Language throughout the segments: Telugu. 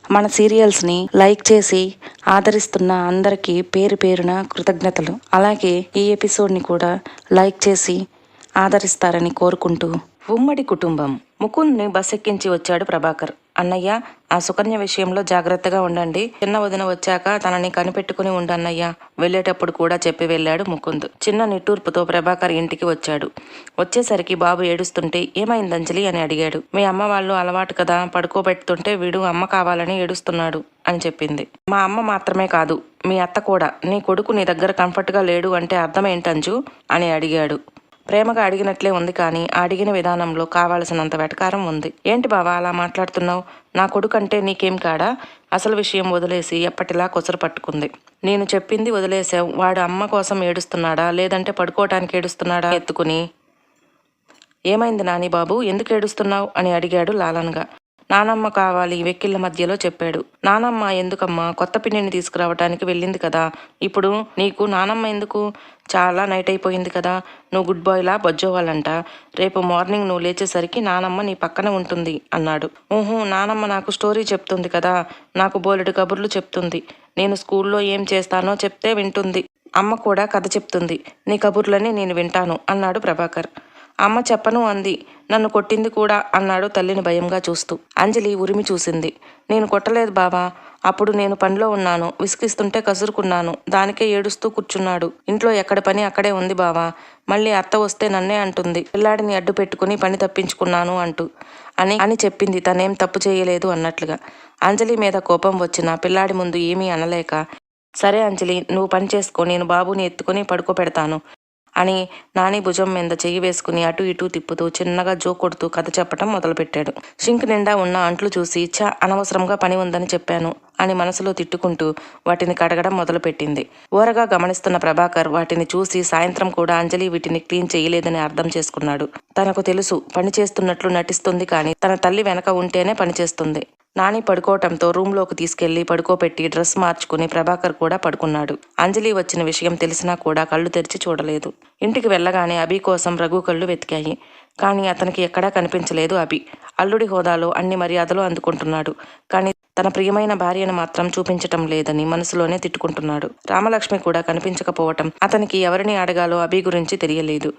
మన సీరియల్స్ని లైక్ చేసి ఆదరిస్తున్న అందరికీ పేరు పేరున కృతజ్ఞతలు. అలాగే ఈ ఎపిసోడ్ని కూడా లైక్ చేసి ఆదరిస్తారని కోరుకుంటూ, ఉమ్మడి కుటుంబం. ముకుంద్ని బస్ ఎక్కించి వచ్చాడు ప్రభాకర్. అన్నయ్య, ఆ సుకన్య విషయంలో జాగ్రత్తగా ఉండండి. చిన్న వదిన వచ్చాక తనని కనిపెట్టుకుని ఉండన్నయ్య. వెళ్లేటప్పుడు కూడా చెప్పి వెళ్ళాడు ముకుంద్. చిన్న నిట్టూర్పుతో ప్రభాకర్ ఇంటికి వచ్చాడు. వచ్చేసరికి బాబు ఏడుస్తుంటే, ఏమైంది అంజలి అని అడిగాడు. మీ అమ్మ వాళ్ళు అలవాటు కదా, పడుకోబెడుతుంటే వీడు అమ్మ కావాలని ఏడుస్తున్నాడు అని చెప్పింది. మా అమ్మ మాత్రమే కాదు, మీ అత్త కూడా. నీ కొడుకు నీ దగ్గర కంఫర్ట్గా లేడు అంటే అర్థం ఏంటంజు అని అడిగాడు. ప్రేమగా అడిగినట్లే ఉంది, కానీ అడిగిన విధానంలో కావాల్సినంత వెటకారం ఉంది. ఏంటి బావా అలా మాట్లాడుతున్నావు? నా కొడుకు అంటే నీకేం కాడా? అసలు విషయం వదిలేసి ఎప్పటిలా కొసరు పట్టుకుంది. నేను చెప్పింది వదిలేసావు. వాడు అమ్మ కోసం ఏడుస్తున్నాడా, లేదంటే పడుకోవటానికి ఏడుస్తున్నాడా? ఎత్తుకుని, ఏమైంది నాని బాబు, ఎందుకు ఏడుస్తున్నావు అని అడిగాడు లాలన్గా. నానమ్మ కావాలి వెక్కిళ్ళ మధ్యలో చెప్పాడు. నానమ్మ ఎందుకమ్మా? కొత్త పిన్నిని తీసుకురావటానికి వెళ్ళింది కదా. ఇప్పుడు నీకు నానమ్మ ఎందుకు? చాలా నైట్ అయిపోయింది కదా. నువ్వు గుడ్ బాయ్లా బొజ్జోవాలంట. రేపు మార్నింగ్ నువ్వు లేచేసరికి నానమ్మ నీ పక్కన ఉంటుంది అన్నాడు. నానమ్మ నాకు స్టోరీ చెప్తుంది కదా. నాకు బోలెడు కబుర్లు చెప్తుంది. నేను స్కూల్లో ఏం చేస్తానో చెప్తే వింటుంది. అమ్మ కూడా కథ చెప్తుంది. నీ కబుర్లని నేను వింటాను అన్నాడు ప్రభాకర్. అమ్మ చెప్పను అంది. నన్ను కొట్టింది కూడా అన్నాడు తల్లిని భయంగా చూస్తూ. అంజలి ఉరిమి చూసింది. నేను కొట్టలేదు బావా. అప్పుడు నేను పనిలో ఉన్నాను. విసిగిస్తుంటే కసురుకున్నాను. దానికే ఏడుస్తూ కూర్చున్నాడు. ఇంట్లో ఎక్కడ పని అక్కడే ఉంది బావా. మళ్ళీ అత్త వస్తే నన్నే అంటుంది, పిల్లాడిని అడ్డు పెట్టుకుని పని తప్పించుకున్నాను అంటూ అని చెప్పింది. తనేం తప్పు చేయలేదు అన్నట్లుగా. అంజలి మీద కోపం వచ్చిన పిల్లాడి ముందు ఏమీ అనలేక, సరే అంజలి, నువ్వు పని చేసుకో, నేను బాబుని ఎత్తుకుని పడుకోబెడతాను అని నాని భుజం మీద చెయ్యి వేసుకుని అటు ఇటు తిప్పుతూ చిన్నగా జో కొడుతూ కథ చెప్పటం మొదలుపెట్టాడు. షింక్ నిండా ఉన్న అంట్లు చూసి, అనవసరంగా పని ఉందని చెప్పాను అని మనసులో తిట్టుకుంటూ వాటిని కడగడం మొదలుపెట్టింది. ఓరగా గమనిస్తున్న ప్రభాకర్ వాటిని చూసి, సాయంత్రం కూడా అంజలి వీటిని క్లీన్ చేయలేదని అర్థం చేసుకున్నాడు. తనకు తెలుసు, పని చేస్తున్నట్లు నటిస్తుంది, కానీ తన తల్లి వెనక ఉంటేనే పనిచేస్తుంది. నాని పడుకోవటంతో రూమ్లోకి తీసుకెళ్లి పడుకోబెట్టి డ్రెస్ మార్చుకుని ప్రభాకర్ కూడా పడుకున్నాడు. అంజలి వచ్చిన విషయం తెలిసినా కూడా కళ్ళు తెరిచి చూడలేదు. ఇంటికి వెళ్ళగానే అభి కోసం రఘు కళ్ళు వెతికాయి, కానీ అతనికి ఎక్కడా కనిపించలేదు. అభి అల్లుడి హోదాలో అన్ని మర్యాదలు అందుకుంటున్నాడు, కానీ తన ప్రియమైన భార్యను మాత్రం చూపించటం లేదని మనసులోనే తిట్టుకుంటున్నాడు. రామలక్ష్మి కూడా కనిపించకపోవటం అతనికి ఎవరిని అడగాలో అభి గురించి తెలియలేదు.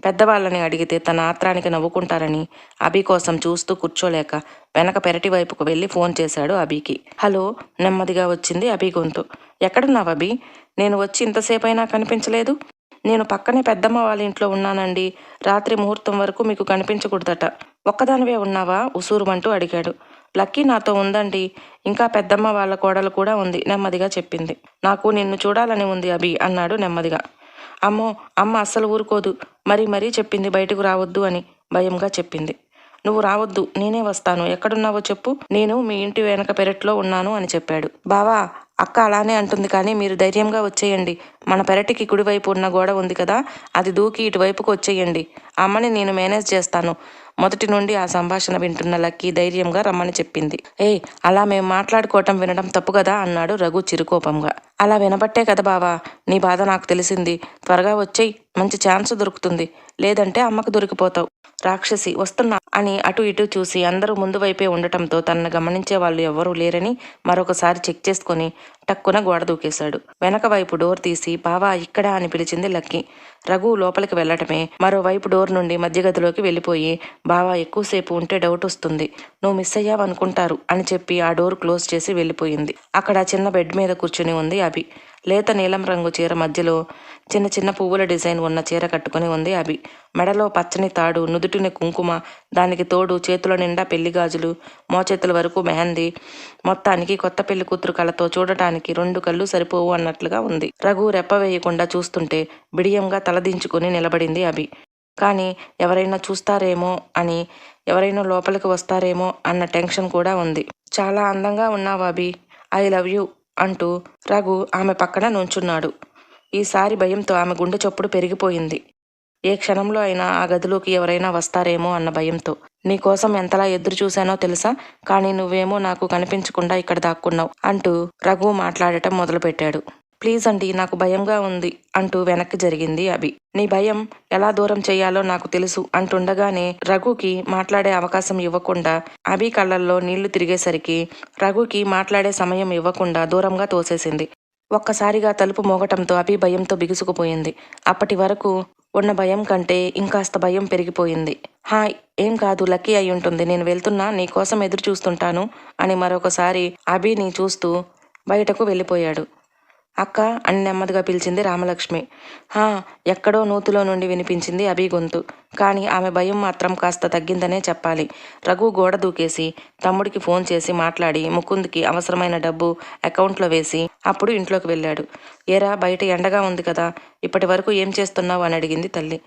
పెద్దవాళ్ళని అడిగితే తన ఆత్రానికి నవ్వుకుంటారని అభి కోసం చూస్తూ కూర్చోలేక వెనక పెరటి వైపుకు వెళ్ళి ఫోన్ చేశాడు అభికి. హలో, నెమ్మదిగా వచ్చింది అభి గొంతు. ఎక్కడున్నావు అభి? నేను వచ్చి ఇంతసేపైనా కనిపించలేదు. నేను పక్కనే పెద్దమ్మ వాళ్ళ ఇంట్లో ఉన్నానండి. రాత్రి ముహూర్తం వరకు మీకు కనిపించకూడదట. ఒక్కదానివే ఉన్నావా? ఉసూరుమంటూ అడిగాడు. లక్కీ నాతో ఉందండి. ఇంకా పెద్దమ్మ వాళ్ళ కోడలు కూడా ఉంది, నెమ్మదిగా చెప్పింది. నాకు నిన్ను చూడాలని ఉంది అభి అన్నాడు నెమ్మదిగా. అమ్మో, అమ్మ అస్సలు ఊరుకోదు. మరీ చెప్పింది బయటకు రావద్దు అని. భయంగా చెప్పింది. నువ్వు రావద్దు, నేనే వస్తాను. ఎక్కడున్నావో చెప్పు. నేను మీ ఇంటి వెనక పెరట్లో ఉన్నాను అని చెప్పాడు. బావా, అక్క అలానే అంటుంది, కానీ మీరు ధైర్యంగా వచ్చేయండి. మన పెరటికి కుడివైపు ఉన్న గోడ ఉంది కదా, అది దూకి ఇటువైపుకు వచ్చేయండి. అమ్మని నేను మేనేజ్ చేస్తాను. మొదటి నుండి ఆ సంభాషణ వింటున్న లక్కీ ధైర్యంగా రమ్మని చెప్పింది. అలా మేము మాట్లాడుకోవటం వినడం తప్పు కదా అన్నాడు రఘు చిరుకోపంగా. అలా వినబట్టే కదా బావా, నీ బాధ నాకు తెలిసింది. త్వరగా వచ్చేయి, మంచి ఛాన్స్ దొరుకుతుంది. లేదంటే అమ్మకు దొరికిపోతావు. రాక్షసి, వస్తున్నా అని అటు ఇటు చూసి అందరూ ముందు వైపే ఉండటంతో తనను గమనించే వాళ్ళు ఎవ్వరూ లేరని మరొకసారి చెక్ చేసుకుని టక్కున గోడ దూకేశాడు. వెనక వైపు డోర్ తీసి, బావా ఇక్కడా అని పిలిచింది లక్కీ. రఘు లోపలికి వెళ్లటమే మరోవైపు డోర్ నుండి మధ్య గదిలోకి వెళ్ళిపోయి, బావా ఎక్కువసేపు ఉంటే డౌట్ వస్తుంది, నువ్వు మిస్ అయ్యావనుకుంటారు అని చెప్పి ఆ డోర్ క్లోజ్ చేసి వెళ్ళిపోయింది. అక్కడ చిన్న బెడ్ మీద కూర్చుని ఉంది అభి. లేత నీలం రంగు చీర మధ్యలో చిన్న పువ్వుల డిజైన్ ఉన్న చీర కట్టుకుని ఉంది అభి. మెడలో పచ్చని తాడు, నుదుటిని కుంకుమ, దానికి తోడు చేతుల నిండా పెళ్లి గాజులు, మోచేతుల వరకు మెహందీ. మొత్తానికి కొత్త పెళ్లి కూతురు కళతో చూడటానికి 2 కళ్ళు సరిపోవు అన్నట్లుగా ఉంది. రఘు రెప్ప వేయకుండా చూస్తుంటే బిడియంగా తలదించుకుని నిలబడింది అభి. కానీ ఎవరైనా చూస్తారేమో అని, ఎవరైనా లోపలికి వస్తారేమో అన్న టెన్షన్ కూడా ఉంది. చాలా అందంగా ఉన్నావు అభి, ఐ లవ్ యూ అంటూ రఘు ఆమె పక్కన నుంచున్నాడు. ఈసారి భయంతో ఆమె గుండె చప్పుడు పెరిగిపోయింది. ఏ క్షణంలో అయినా ఆ గదిలోకి ఎవరైనా వస్తారేమో అన్న భయంతో. నీకోసం ఎంతలా ఎదురు చూశానో తెలుసా, కానీ నువ్వేమో నాకు కనిపించకుండా ఇక్కడ దాక్కున్నావు అంటూ రఘు మాట్లాడటం మొదలుపెట్టాడు. ప్లీజ్ అండి, నాకు భయంగా ఉంది అంటూ వెనక్కి జరిగింది అభి. నీ భయం ఎలా దూరం చేయాలో నాకు తెలుసు అంటుండగానే రఘుకి మాట్లాడే అవకాశం ఇవ్వకుండా అభి కళ్ళల్లో నీళ్లు తిరిగేసరికి రఘుకి మాట్లాడే సమయం ఇవ్వకుండా దూరంగా తోసేసింది. ఒక్కసారిగా తలుపు మోగటంతో అభి భయంతో బిగుసుకుపోయింది. అప్పటి వరకు ఉన్న భయం కంటే ఇంకాస్త భయం పెరిగిపోయింది. హాయ్, ఏం కాదు, లక్కీ అయి ఉంటుంది, నేను వెళ్తున్నా, నీకోసం ఎదురు చూస్తుంటాను అని మరొకసారి అభిని చూస్తూ బయటకు వెళ్ళిపోయాడు. అక్క అని నెమ్మదిగా పిలిచింది రామలక్ష్మి. హా, ఎక్కడో నూతులో నుండి వినిపించింది అభి గొంతు. కానీ ఆమె భయం మాత్రం కాస్త తగ్గిందనే చెప్పాలి. రఘు గోడ దూకేసి తమ్ముడికి ఫోన్ చేసి మాట్లాడి ముకుంద్కి అవసరమైన డబ్బు అకౌంట్లో వేసి అప్పుడు ఇంట్లోకి వెళ్ళాడు. ఏరా, బయట ఎండగా ఉంది కదా, ఇప్పటి వరకు ఏం చేస్తున్నావు అని అడిగింది తల్లి.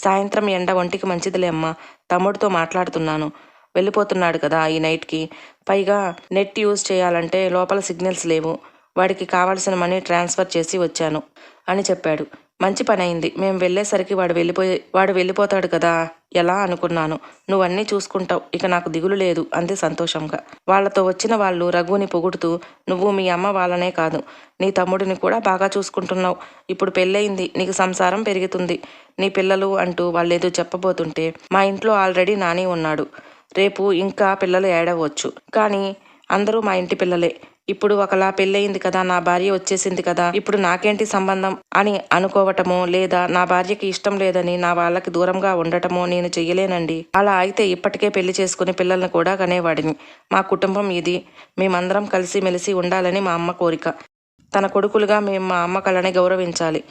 సాయంత్రం ఎండ ఒంటికి మంచిదిలే అమ్మా, తమ్ముడితో మాట్లాడుతున్నాను, వెళ్ళిపోతున్నాడు కదా ఈ నైట్కి, పైగా నెట్ యూజ్ చేయాలంటే లోపల సిగ్నల్స్ లేవు, వాడికి కావాల్సిన మనీ ట్రాన్స్ఫర్ చేసి వచ్చాను అని చెప్పాడు. మంచి పని అయింది, మేము వెళ్ళేసరికి వాడు వెళ్ళిపోతాడు కదా ఎలా అనుకున్నాను, నువ్వన్నీ చూసుకుంటావు, ఇక నాకు దిగులు లేదు అంది సంతోషంగా. వాళ్లతో వచ్చిన వాళ్ళు రఘుని పొగుడుతూ, నువ్వు మీ అమ్మ వాళ్ళనే కాదు, నీ తమ్ముడిని కూడా బాగా చూసుకుంటున్నావు, ఇప్పుడు పెళ్ళయింది, నీకు సంసారం పెరుగుతుంది, నీ పిల్లలు అంటూ వాళ్ళేదో చెప్పబోతుంటే, మా ఇంట్లో ఆల్రెడీ నాని ఉన్నాడు, రేపు ఇంకా పిల్లలు ఏడవచ్చు, కానీ అందరూ మా ఇంటి పిల్లలే, ఇప్పుడు ఒకలా పెళ్ళయింది కదా, నా భార్య వచ్చేసింది కదా, ఇప్పుడు నాకేంటి సంబంధం అని అనుకోవటమో లేదా నా భార్యకి ఇష్టం లేదని నా వాళ్ళకి దూరంగా ఉండటమో నేను చెయ్యలేనండి. అలా అయితే ఇప్పటికే పెళ్లి చేసుకుని పిల్లల్ని కూడా కనేవాడిని. మా కుటుంబం ఇది, మేమందరం కలిసి మెలిసి ఉండాలని మా అమ్మ కోరిక. తన కొడుకులుగా మేము మా అమ్మ కళని గౌరవించాలి,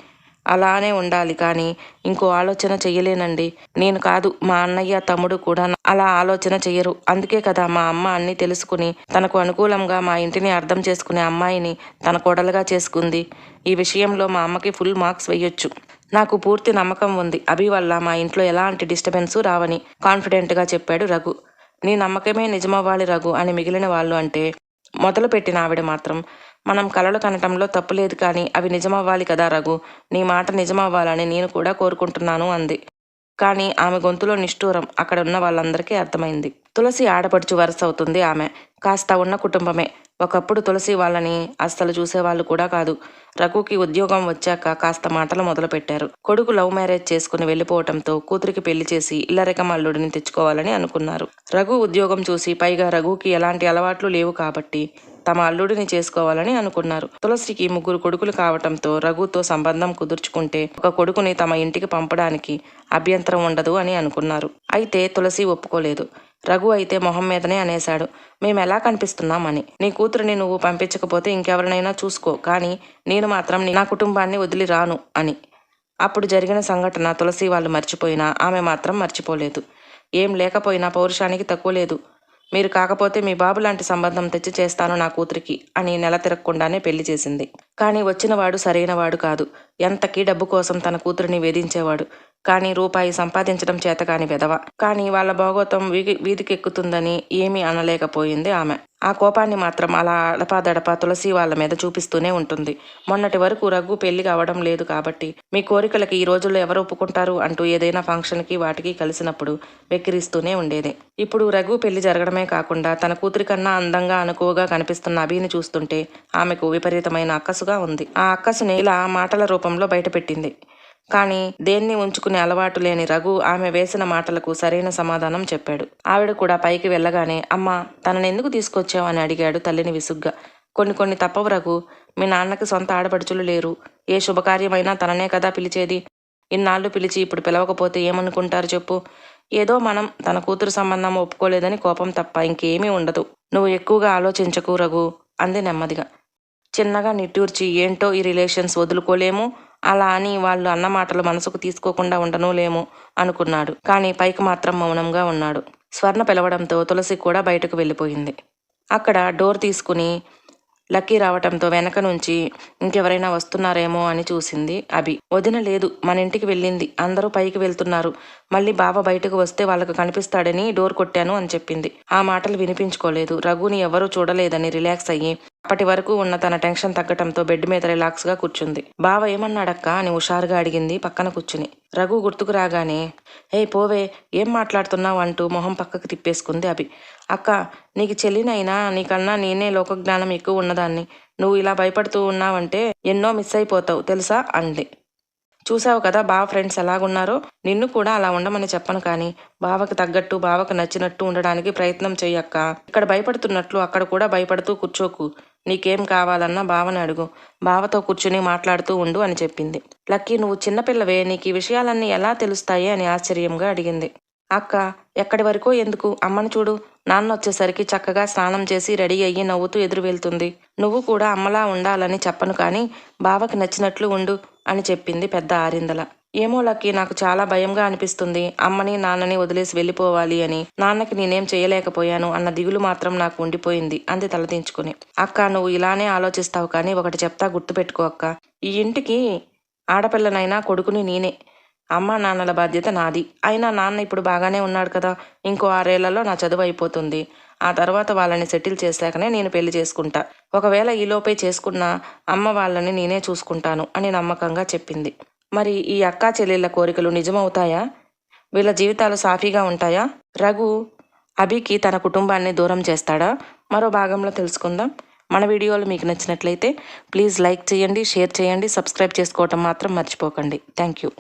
అలానే ఉండాలి, కానీ ఇంకో ఆలోచన చెయ్యలేనండి. నేను కాదు, మా అన్నయ్య తమ్ముడు కూడా అలా ఆలోచన చెయ్యరు. అందుకే కదా మా అమ్మ అన్నీ తెలుసుకుని తనకు అనుకూలంగా మా ఇంటిని అర్థం చేసుకునే అమ్మాయిని తన కోడలుగా చేసుకుంది. ఈ విషయంలో మా అమ్మకి ఫుల్ మార్క్స్ వేయొచ్చు. నాకు పూర్తి నమ్మకం ఉంది, అభి వల్ల మా ఇంట్లో ఎలాంటి డిస్టర్బెన్సు రావని కాన్ఫిడెంట్గా చెప్పాడు రఘు. నీ నమ్మకమే నిజమవ్వాలి రఘు అని మిగిలిన వాళ్ళు అంటే, మొదలుపెట్టిన ఆవిడ మాత్రం, మనం కలలు కనటంలో తప్పులేదు, కానీ అవి నిజమవ్వాలి కదా రఘు, నీ మాట నిజమవ్వాలని నేను కూడా కోరుకుంటున్నాను అంది. కానీ ఆమె గొంతులో నిష్ఠూరం అక్కడ ఉన్న వాళ్ళందరికీ అర్థమైంది. తులసి ఆడపడుచు వరుస అవుతుంది ఆమె, కాస్త ఉన్న కుటుంబమే. ఒకప్పుడు తులసి వాళ్ళని అస్సలు చూసేవాళ్ళు కూడా కాదు. రఘుకి ఉద్యోగం వచ్చాక కాస్త మాటలు మొదలుపెట్టారు. కొడుకు లవ్ మ్యారేజ్ చేసుకుని వెళ్ళిపోవటంతో కూతురికి పెళ్లి చేసి ఇల్లరికం అల్లుడిని తెచ్చుకోవాలని అనుకున్నారు. రఘు ఉద్యోగం చూసి, పైగా రఘుకి ఎలాంటి అలవాట్లు లేవు కాబట్టి తమ అల్లుడిని చేసుకోవాలని అనుకున్నారు. తులసికి 3 కొడుకులు కావటంతో రఘుతో సంబంధం కుదుర్చుకుంటే ఒక కొడుకుని తమ ఇంటికి పంపడానికి అభ్యంతరం ఉండదు అని అనుకున్నారు. అయితే తులసి ఒప్పుకోలేదు. రఘు అయితే మొహం మీదనే అనేశాడు, మేమెలా కనిపిస్తున్నామని. నీ కూతురిని నువ్వు పంపించకపోతే ఇంకెవరినైనా చూసుకో, కానీ నేను మాత్రం నా కుటుంబాన్ని వదిలి రాను అని. అప్పుడు జరిగిన సంఘటన తులసి వాళ్ళు మర్చిపోయినా ఆమె మాత్రం మర్చిపోలేదు. ఏం లేకపోయినా పౌరుషానికి తక్కువ లేదు. మీరు కాకపోతే మీ బాబు లాంటి సంబంధం తెచ్చి చేస్తాను నా కూతురికి అని నెల తిరగకుండానే పెళ్లి చేసింది. కానీ వచ్చినవాడు సరైనవాడు కాదు. ఎంతకీ డబ్బు కోసం తన కూతురిని వేధించేవాడు. కానీ రూపాయి సంపాదించడం చేతకాని వెధవ. కానీ వాళ్ళ భోగోతం వీధికెక్కుతుందని ఏమీ అనలేకపోయింది ఆమె. ఆ కోపాన్ని మాత్రం అలా అడపాదడపా తులసి వాళ్ళ మీద చూపిస్తూనే ఉంటుంది. మొన్నటి వరకు రఘు పెళ్లి కావడం లేదు కాబట్టి మీ కోరికలకి ఈ రోజుల్లో ఎవరు ఒప్పుకుంటారు అంటూ ఏదైనా ఫంక్షన్కి వాటికి కలిసినప్పుడు వెక్కిరిస్తూనే ఉండేది. ఇప్పుడు రఘు పెళ్లి జరగడమే కాకుండా తన కూతురి కన్నా అందంగా అనుకువగా కనిపిస్తున్న అభిని చూస్తుంటే ఆమెకు విపరీతమైన అక్కసుగా ఉంది. ఆ అక్కసుని ఇలా మాటల రూపంలో బయటపెట్టింది. కానీ దేన్ని ఉంచుకునే అలవాటు లేని రఘు ఆమె వేసిన మాటలకు సరైన సమాధానం చెప్పాడు. ఆవిడ కూడా పైకి వెళ్ళగానే, అమ్మా, తననెందుకు తీసుకొచ్చావు అని అడిగాడు తల్లిని విసుగ్గా. కొన్ని తప్పవు రఘు, మీ నాన్నకి సొంత ఆడపడుచులు లేరు. ఏ శుభకార్యమైనా తననే కదా పిలిచేది. ఇన్నాళ్ళు పిలిచి ఇప్పుడు పిలవకపోతే ఏమనుకుంటారు చెప్పు. ఏదో మనం తన కూతురు సంబంధం ఒప్పుకోలేదని కోపం తప్ప ఇంకేమీ ఉండదు. నువ్వు ఎక్కువగా ఆలోచించకు రఘు అంది నెమ్మదిగా. చిన్నగా నిట్టూర్చి, ఏంటో ఈ రిలేషన్స్ వదులుకోలేము, అలా అని వాళ్ళు అన్న మాటలు మనసుకు తీసుకోకుండా ఉండనులేమో అనుకున్నాడు. కానీ పైకి మాత్రం మౌనంగా ఉన్నాడు. స్వర్ణ పిలవడంతో తులసి కూడా బయటకు వెళ్ళిపోయింది. అక్కడ డోర్ తీసుకుని లక్కీ రావటంతో వెనక నుంచి ఇంకెవరైనా వస్తున్నారేమో అని చూసింది అభి. వదిన లేదు, మన ఇంటికి వెళ్ళింది, అందరూ పైకి వెళ్తున్నారు, మళ్ళీ బావ బయటకు వస్తే వాళ్ళకు కనిపిస్తాడని డోర్ కొట్టాను అని చెప్పింది. ఆ మాటలు వినిపించుకోలేదు. రఘుని ఎవరూ చూడలేదని రిలాక్స్ అయ్యి అప్పటి వరకు ఉన్న తన టెన్షన్ తగ్గటంతో బెడ్ మీద రిలాక్స్గా కూర్చుంది. బావ ఏమన్నాడక్క అని హుషారుగా అడిగింది పక్కన కూర్చుని. రఘు గుర్తుకు రాగానే ఏ పోవే ఏం మాట్లాడుతున్నావు అంటూ మొహం పక్కకు తిప్పేసుకుంది అభి. అక్క నీకు చెల్లినైనా నీకన్నా నేనే లోకజ్ఞానం ఎక్కువ ఉన్నదాన్ని. నువ్వు ఇలా భయపడుతూ ఉన్నావంటే ఎన్నో మిస్ అయిపోతావు తెలుసా అంది. చూసావు కదా బావ ఫ్రెండ్స్ ఎలాగున్నారో. నిన్ను కూడా అలా ఉండమని చెప్పను కానీ బావకు తగ్గట్టు బావకు నచ్చినట్టు ఉండడానికి ప్రయత్నం చెయ్యక్క. ఇక్కడ భయపడుతున్నట్లు అక్కడ కూడా భయపడుతూ కూర్చోకు. నీకేం కావాలన్నా బావని అడుగు. బావతో కూర్చుని మాట్లాడుతూ ఉండు అని చెప్పింది. లక్కీ నువ్వు చిన్నపిల్లవే, నీకు ఈ విషయాలన్నీ ఎలా తెలుస్తాయి అని ఆశ్చర్యంగా అడిగింది. అక్క ఎక్కడి వరకో ఎందుకు, అమ్మను చూడు. నాన్న వచ్చేసరికి చక్కగా స్నానం చేసి రెడీ అయ్యి నవ్వుతూ ఎదురు వెళ్తుంది. నువ్వు కూడా అమ్మలా ఉండాలని చెప్పను కానీ బావకి నచ్చినట్లు ఉండు అని చెప్పింది పెద్ద ఆరిందల. ఏమో లక్కీ నాకు చాలా భయంగా అనిపిస్తుంది. అమ్మని నాన్నని వదిలేసి వెళ్ళిపోవాలి అని. నాన్నకి నేనేం చేయలేకపోయాను అన్న దిగులు మాత్రం నాకు ఉండిపోయింది అంది తలదించుకుని. అక్క నువ్వు ఇలానే ఆలోచిస్తావు కానీ ఒకటి చెప్తా గుర్తుపెట్టుకో అక్క. ఈ ఇంటికి ఆడపిల్లనైనా కొడుకుని నేనే. అమ్మ నాన్నల బాధ్యత నాది. అయినా నాన్న ఇప్పుడు బాగానే ఉన్నాడు కదా. ఇంకో 6 ఏళ్లలో నా చదువు అయిపోతుంది. ఆ తర్వాత వాళ్ళని సెటిల్ చేశాకనే నేను పెళ్లి చేసుకుంటా. ఒకవేళ ఈలోపే చేసుకున్నా అమ్మ వాళ్ళని నేనే చూసుకుంటాను అని నమ్మకంగా చెప్పింది. మరి ఈ అక్కా చెల్లెళ్ళ కోరికలు నిజమవుతాయా? వీళ్ళ జీవితాలు సాఫీగా ఉంటాయా? రఘు అభికి తన కుటుంబాన్ని దూరం చేస్తాడా? మరో భాగంలో తెలుసుకుందాం. మన వీడియోలు మీకు నచ్చినట్లయితే ప్లీజ్ లైక్ చేయండి, షేర్ చేయండి, సబ్స్క్రైబ్ చేసుకోవటం మాత్రం మర్చిపోకండి. Thank you.